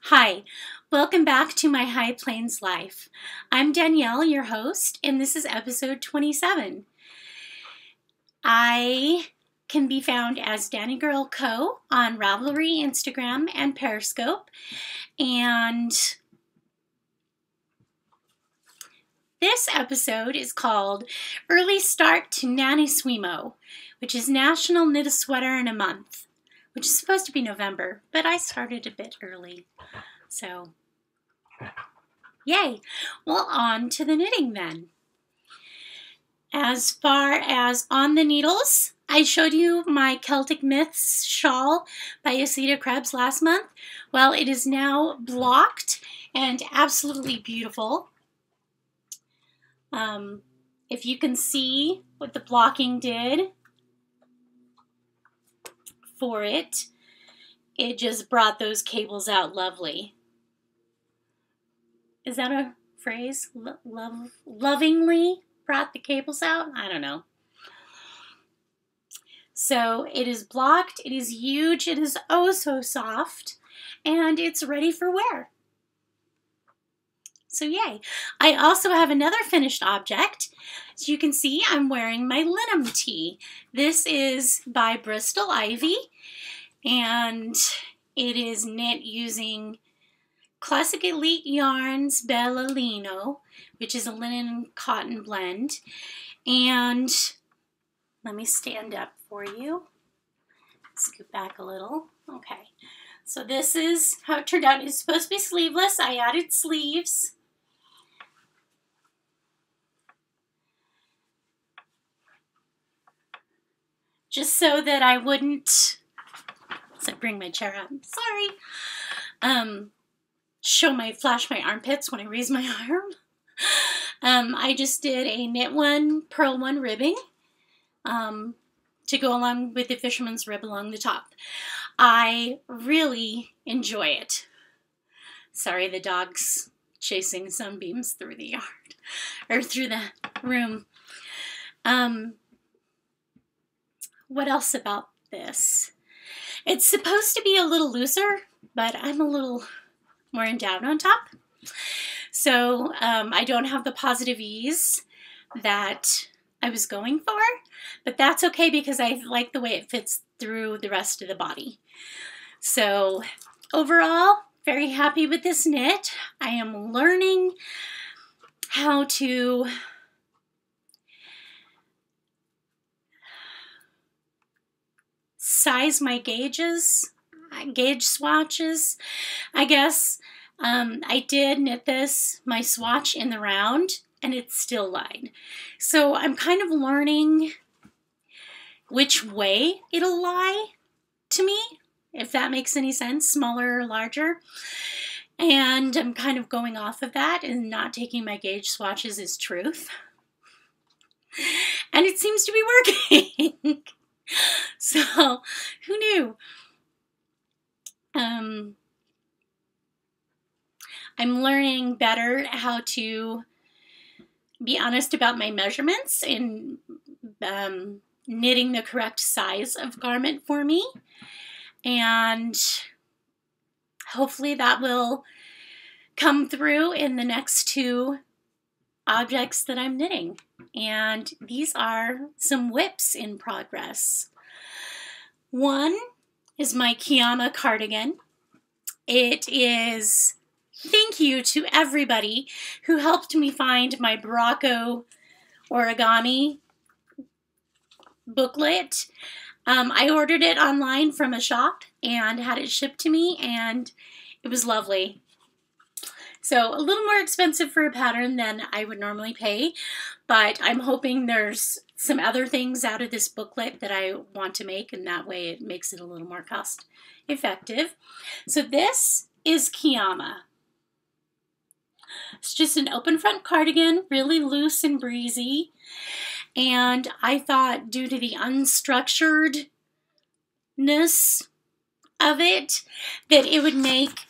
Hi, welcome back to my High Plains Life. I'm Danielle, your host, and this is episode 27. I can be found as Danny Girl Co. on Ravelry, Instagram, and Periscope. And this episode is called Early Start to NaKniSweMo, which is National Knit a Sweater in a Month, which is supposed to be November, but I started a bit early. So, yay. Well, on to the knitting then. As far as on the needles, I showed you my Celtic Myths shawl by Asita Krebs last month. Well, it is now blocked and absolutely beautiful. If you can see what the blocking did for it, it just brought those cables out lovely. Is that a phrase? Lovingly brought the cables out? I don't know. So it is blocked, it is huge, it is oh so soft, and it's ready for wear. So yay. I also have another finished object. As you can see, I'm wearing my Linum tee. This is by Bristol Ivy, and it is knit using Classic Elite Yarns Bella Lino, which is a linen and cotton blend. And let me stand up for you. Scoot back a little. Okay. So this is how it turned out. It's supposed to be sleeveless. I added sleeves. Just so that I wouldn't, so bring my chair up, sorry, flash my armpits when I raise my arm. I just did a knit one, purl one ribbing to go along with the fisherman's rib along the top. I really enjoy it. Sorry, the dog's chasing sunbeams through the yard, or through the room. What else about this? It's supposed to be a little looser, but I'm a little more in down on top. So I don't have the positive ease that I was going for, but that's okay because I like the way it fits through the rest of the body. So overall, very happy with this knit. I am learning how to size my gauge swatches, I guess. I did knit my swatch in the round, and it's still lied. So I'm kind of learning which way it'll lie to me, if that makes any sense, smaller or larger. And I'm kind of going off of that and not taking my gauge swatches as truth. And it seems to be working. So, who knew? I'm learning better how to be honest about my measurements and knitting the correct size of garment for me. And hopefully that will come through in the next two objects that I'm knitting. And these are some whips in progress. One is my Kiama cardigan. It is thank you to everybody who helped me find my Barocco origami booklet. I ordered it online from a shop and had it shipped to me, and it was lovely. So a little more expensive for a pattern than I would normally pay, but I'm hoping there's some other things out of this booklet that I want to make, and that way it makes it a little more cost effective. So this is Kiama. It's just an open front cardigan, really loose and breezy. And I thought due to the unstructuredness of it, that it would make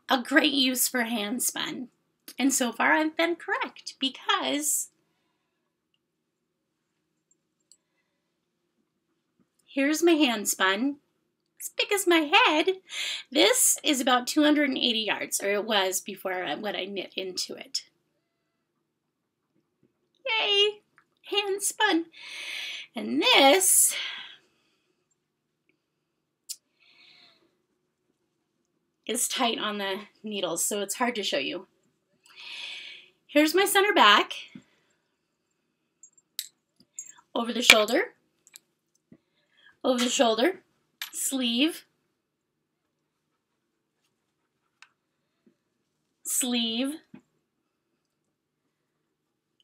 a great use for hand spun. And so far I've been correct, because here's my hand spun. as big as my head. This is about 280 yards, or it was before what I knit into it. Yay! Hand spun. And this is tight on the needles, so it's hard to show you. Here's my center back, over the shoulder, sleeve, sleeve,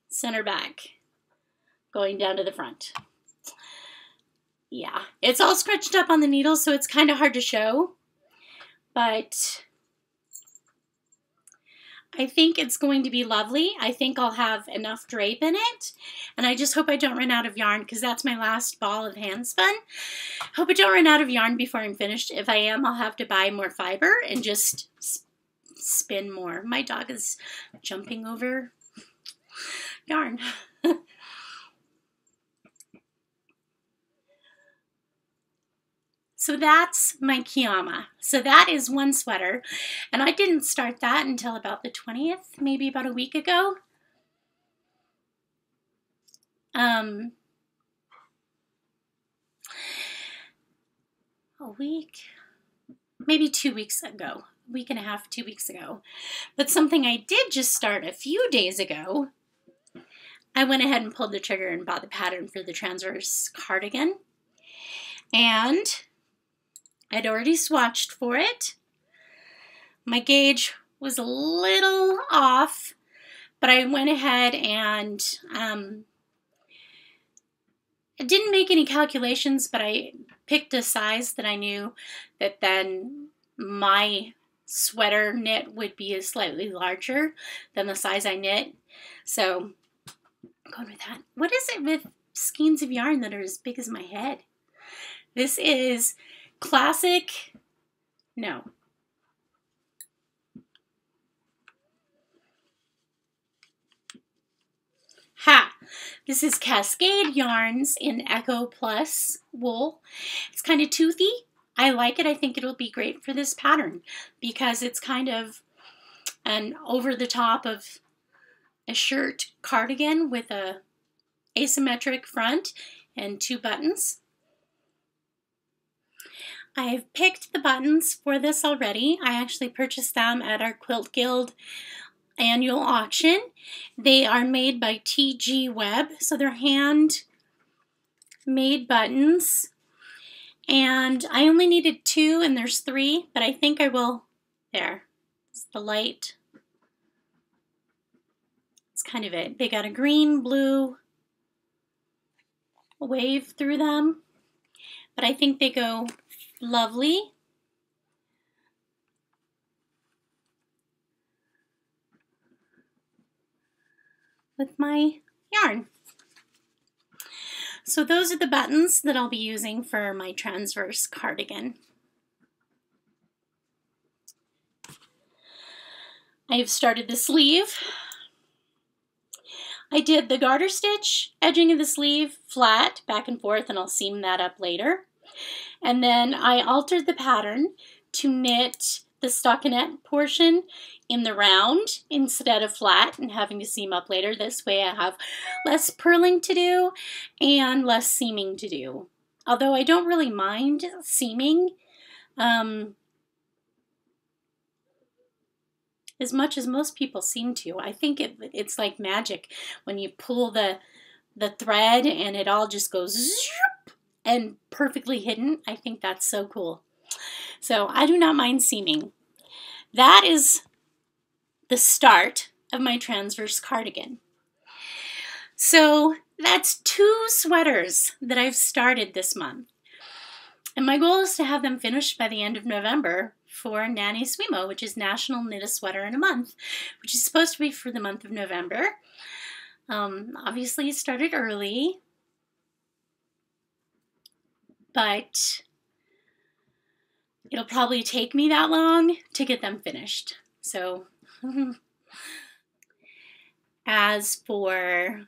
center back, going down to the front. Yeah, it's all scratched up on the needles, so it's kind of hard to show, but I think it's going to be lovely. I think I'll have enough drape in it, and I just hope I don't run out of yarn, because that's my last ball of hand spun. Hope I don't run out of yarn before I'm finished. If I am, I'll have to buy more fiber and just spin more. My dog is jumping over yarn. So that's my Kiyama. So that is one sweater, and I didn't start that until about the 20th, maybe about a week ago. A week, maybe 2 weeks ago, a week and a half, 2 weeks ago. But something I did just start a few days ago, I went ahead and pulled the trigger and bought the pattern for the transverse cardigan. And I'd already swatched for it. My gauge was a little off, but I went ahead and I didn't make any calculations, but I picked a size that I knew that then my sweater knit would be slightly larger than the size I knit. So I'm going with that. What is it with skeins of yarn that are as big as my head? This is classic, no. Ha! This is Cascade Yarns in Echo Plus wool. It's kind of toothy. I like it. I think it'll be great for this pattern because it's kind of an over the top of a shirt cardigan with a asymmetric front and 2 buttons. I've picked the buttons for this already. I actually purchased them at our Quilt Guild annual auction. They are made by TG Web, so they're hand-made buttons. And I only needed 2, and there's 3, but I think I will, there, it's the light. It's kind of it. They got a green, blue wave through them, but I think they go lovely. With my yarn. So those are the buttons that I'll be using for my transverse cardigan. I've started the sleeve. I did the garter stitch edging of the sleeve flat back and forth, and I'll seam that up later. And then I altered the pattern to knit the stockinette portion in the round instead of flat and having to seam up later. This way I have less purling to do and less seaming to do. Although I don't really mind seaming as much as most people seem to. I think it's like magic when you pull the thread and it all just goes zoop and perfectly hidden. I think that's so cool. So I do not mind seaming. That is the start of my transverse cardigan. So that's 2 sweaters that I've started this month. And my goal is to have them finished by the end of November for NaKniSweMo, which is National Knit a Sweater in a Month, which is supposed to be for the month of November. Obviously it started early, but it'll probably take me that long to get them finished. So as for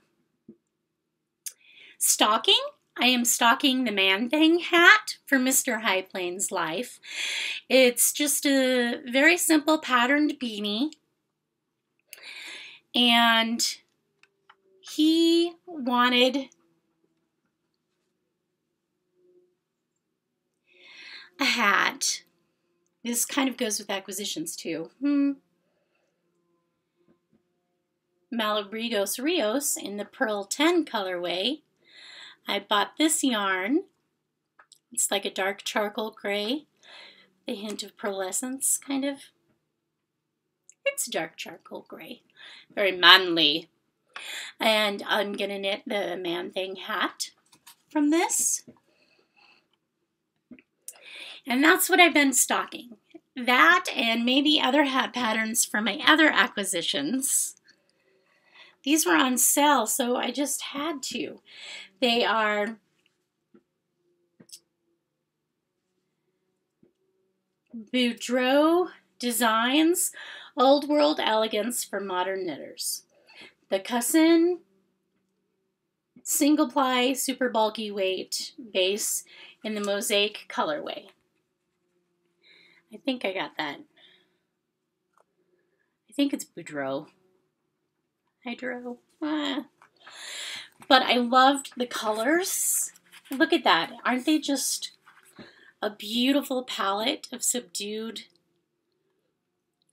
Stalking, I am stocking the Man Thing hat for Mr. High Plains Life. It's just a very simple patterned beanie. And he wanted a hat. This kind of goes with acquisitions too. Malabritos Rios in the Pearl 10 colorway. I bought this yarn. It's like a dark charcoal gray, a hint of pearlescence, kind of. It's dark charcoal gray, very manly. And I'm gonna knit the Man Thing hat from this. And that's what I've been stocking. That and maybe other hat patterns for my other acquisitions. These were on sale, so I just had to. They are Boudreaux Designs, Old World Elegance for Modern Knitters. The Cussin single ply super bulky weight base in the mosaic colorway. I think I got that. I think it's Boudreaux. Hydro. But I loved the colors. Look at that. Aren't they just a beautiful palette of subdued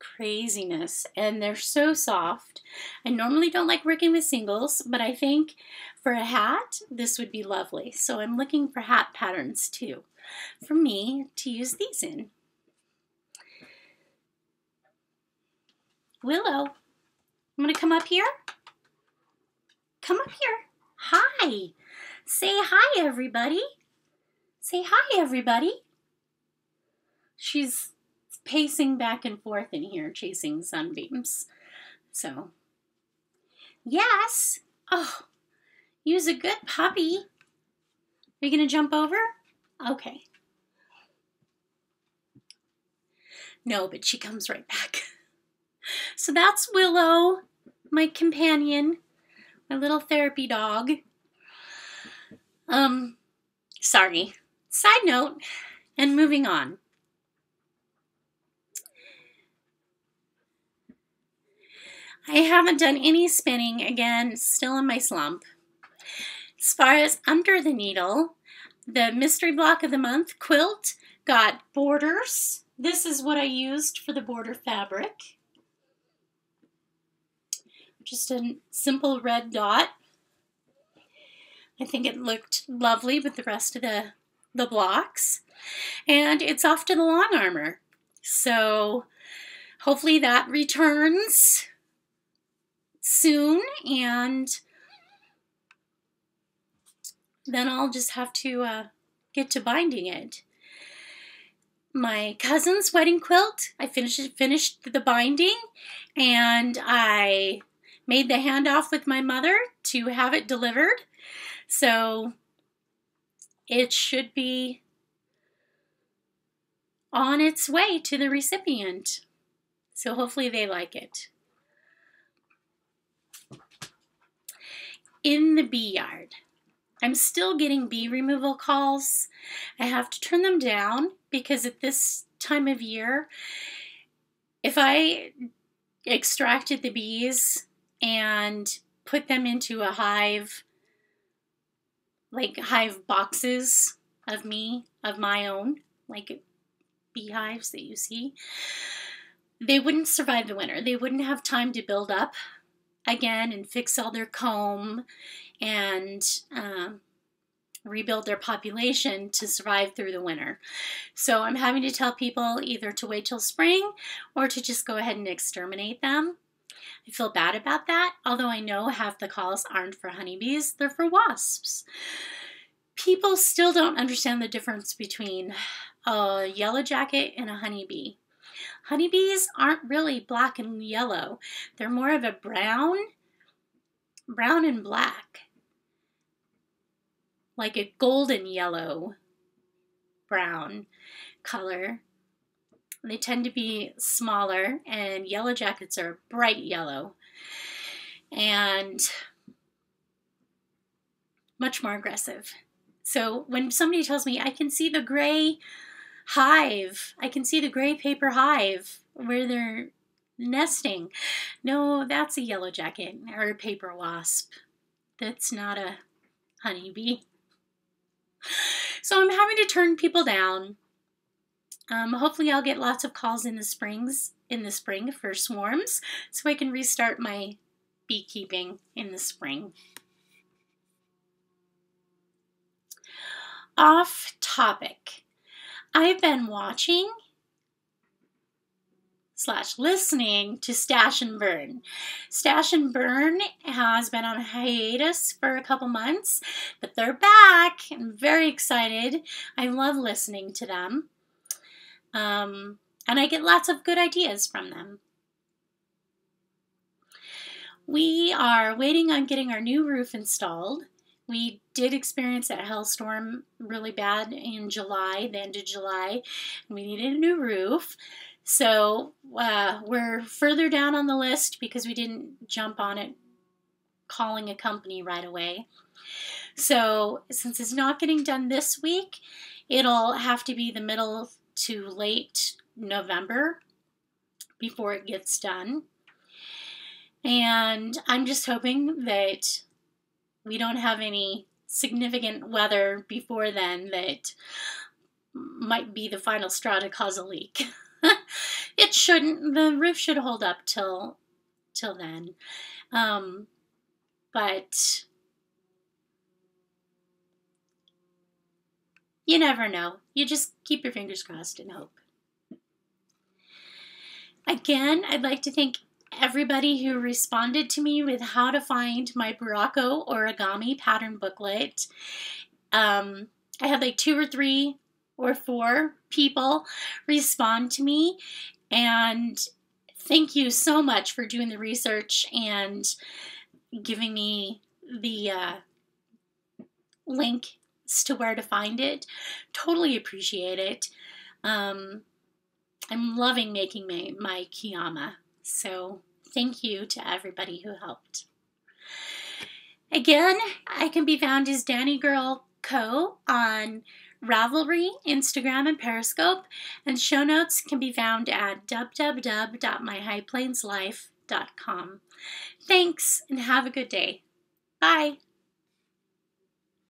craziness? And they're so soft. I normally don't like working with singles, but I think for a hat, this would be lovely. So I'm looking for hat patterns too, for me to use these in. Willow, I'm going to come up here. Come up here. Hi. Say hi, everybody. Say hi, everybody. She's pacing back and forth in here, chasing sunbeams. So, yes. Oh, you's a good puppy. Are you going to jump over? Okay. No, but she comes right back. So that's Willow, my companion, my little therapy dog. Sorry. Side note, and moving on. I haven't done any spinning, again, still in my slump. As far as under the needle, the mystery block of the month quilt got borders. This is what I used for the border fabric. Just a simple red dot. I think it looked lovely with the rest of the blocks. And it's off to the long armor. So hopefully that returns soon, and then I'll just have to get to binding it. My cousin's wedding quilt, I finished the binding, and I made the handoff with my mother to have it delivered. So it should be on its way to the recipient. So hopefully they like it. In the bee yard, I'm still getting bee removal calls. I have to turn them down because at this time of year, if I extracted the bees and put them into a hive, like hive boxes of my own, like beehives that you see, they wouldn't survive the winter. They wouldn't have time to build up again and fix all their comb and rebuild their population to survive through the winter. So I'm having to tell people either to wait till spring or to just go ahead and exterminate them. I feel bad about that, although I know half the calls aren't for honeybees, they're for wasps. People still don't understand the difference between a yellow jacket and a honeybee. Honeybees aren't really black and yellow. They're more of a brown and black. Like a golden yellow brown color. They tend to be smaller, and yellow jackets are bright yellow and much more aggressive. So when somebody tells me I can see the gray hive, I can see the gray paper hive where they're nesting. No, that's a yellow jacket or a paper wasp. That's not a honeybee. So I'm having to turn people down. Hopefully I'll get lots of calls in the spring for swarms, so I can restart my beekeeping in the spring. Off topic. I've been watching / listening to Stash and Burn. Stash and Burn has been on a hiatus for a couple months, but they're back. I'm very excited. I love listening to them. And I get lots of good ideas from them. We are waiting on getting our new roof installed. We did experience that hailstorm really bad in July, the end of July, and we needed a new roof. So we're further down on the list because we didn't jump on it calling a company right away. So since it's not getting done this week, it'll have to be the middle to late November before it gets done. And I'm just hoping that we don't have any significant weather before then that might be the final straw to cause a leak. It shouldn't. The roof should hold up till then. But you never know. You just keep your fingers crossed and hope. Again, I'd like to thank everybody who responded to me with how to find my Barocco origami pattern booklet. I had like 2 or 3 or 4 people respond to me, and thank you so much for doing the research and giving me the links to where to find it. Totally appreciate it. I'm loving making my kiyama. So thank you to everybody who helped. Again, I can be found as Danny Girl Co. on Ravelry, Instagram, and Periscope, and show notes can be found at www.myhighplainslife.com. Thanks, and have a good day. Bye.